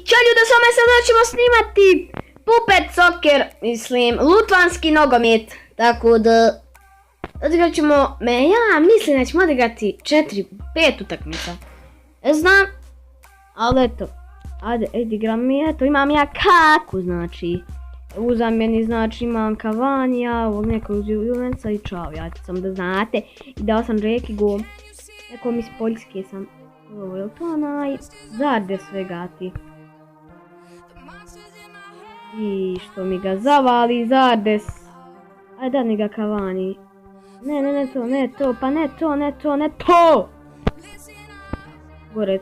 Ćao ljude, s vama sada ćemo snimati Puppet Soccer, mislim, Lutvanski nogomet. Tako da, odigrat ćemo, ja mislim da ćemo odigrati 4-5 utakmica. Ne znam, ali eto, ajde, igram mi, eto, imam ja Kaku, znači. U zamjeni, znači, imam Cavanija, ovog nekog Juvenca i Čavi, ajde, sam da znate. I dao sam Reki go, nekom iz Poljske sam, ovo je to onaj, Zarde svega ti. I što mi ga zavali Zardes. Ajde dani ga Cavani. Ne to, pa ne to. Gore,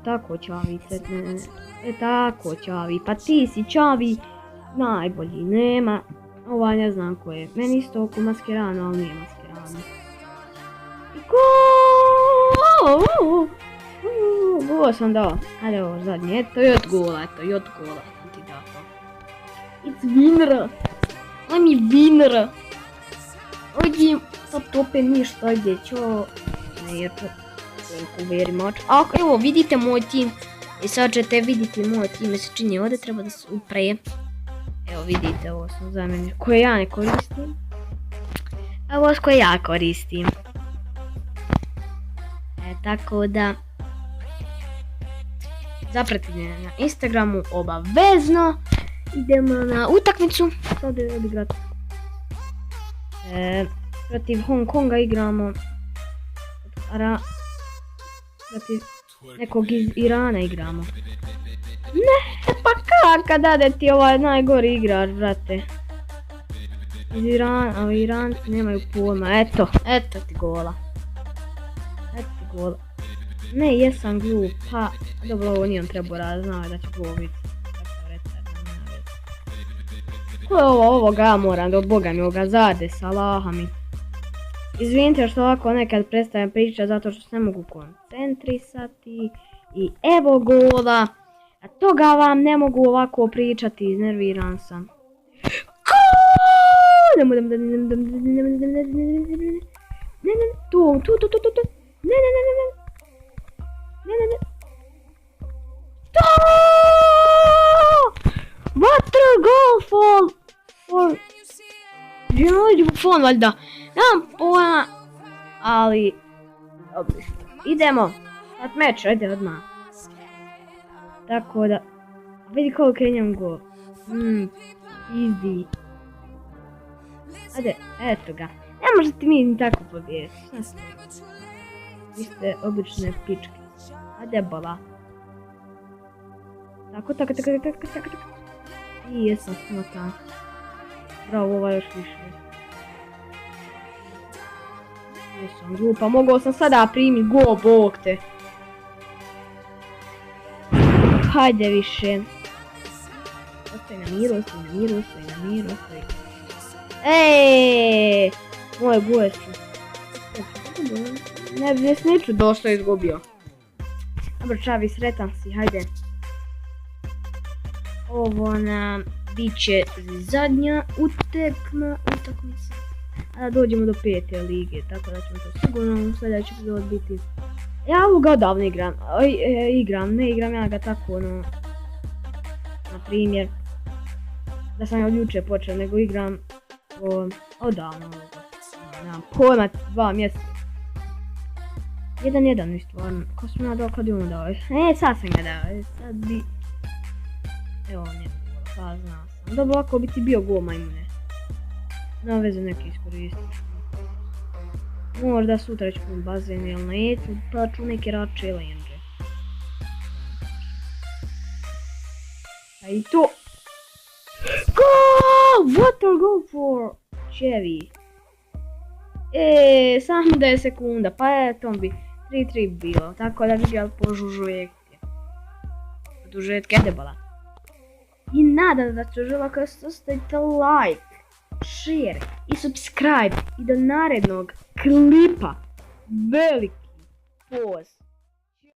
tako Čavi, tako Čavi, pa ti si Čavi najbolji, nema. Ovaj ne znam ko je, meni isto oko Mascherano, ali nije Mascherano. I gol sam dao, ajde ovo zadnje, eto i od gola. It's winner. I'm a winner. Ovdje sad opet ništa, ajde čo. Ne, thank you very much. Evo vidite moj tim. I sad ćete vidjeti moj tim, mi se čini ovdje treba da se upreje. Evo vidite, ovo sam zamenio, koje ja ne koristim. Ovo koje ja koristim. Tako da zapratite na Instagramu obavezno. Idemo na utakmicu, sad je odigrat. Protiv Hong Konga igramo. Protiv nekog iz Irana igramo. Ne, pa kaka dade ti ovaj najgori igrač, brate. Iz Irana, ali Iranci nemaju pojma, eto ti gola. Ne, jesam glup, pa dobro ovo nijem trebao raditi, znao da će gol biti. Ko je ovo ga moram, do boga mi ovoga zade, salaha mi. Izvinite što ovako nekad prestajem pričati zato što se ne mogu koncentrisati. I evo gola. A toga vam ne mogu ovako pričati, iznerviran sam. Water goal for Buffon valjda. Nemam pojma, ali dobro. Idemo. Sad meč, ajde odmah. Tako da, vidi koliko je njom gol. Easy. Ajde, eto ga. Ne možete mi ni tako pobijeti. Vi ste obične pičke. Ajde bola. Tako. I jesam smotan. Bravo, ovaj još više. Jesam glupa, mogao sam sada primiti gol, bog te. Hajde više. Ostaj na miru. Eee, moje goje su. Ne sneću dosta izgubio. Dobro, Čavi, sretan si, hajde. Ovo nam bit će zadnja utakmica. A da dođemo do 5. lige, tako da ćemo to sigurno u sljedeći epizod biti. Ja ovoga odavno ne igram ja ga tako, no, na primjer, da sam ja od juče počeo, nego igram odavno ovoga, nemam pojma, 2 mjeseca. 1-1 mi stvarno, ko sam ja dao, kad je on dao, sad sam ga dao, sad bi, evo ne, pa znao sam, dobro ovako bi ti bio gol majmune, nema veze neki iskoristiti. Možda sutra ću u bazen ili neću, pa ću neki rad challenge. A i to! Goal! Water goal for Chevy. Samo 10 sekunda, pa to bi 3-3 bilo, tako da bi ga požužujete. Podužetke debala. I nadam da ću želako ostavite like, share i subscribe i do narednog klipa veliki poz.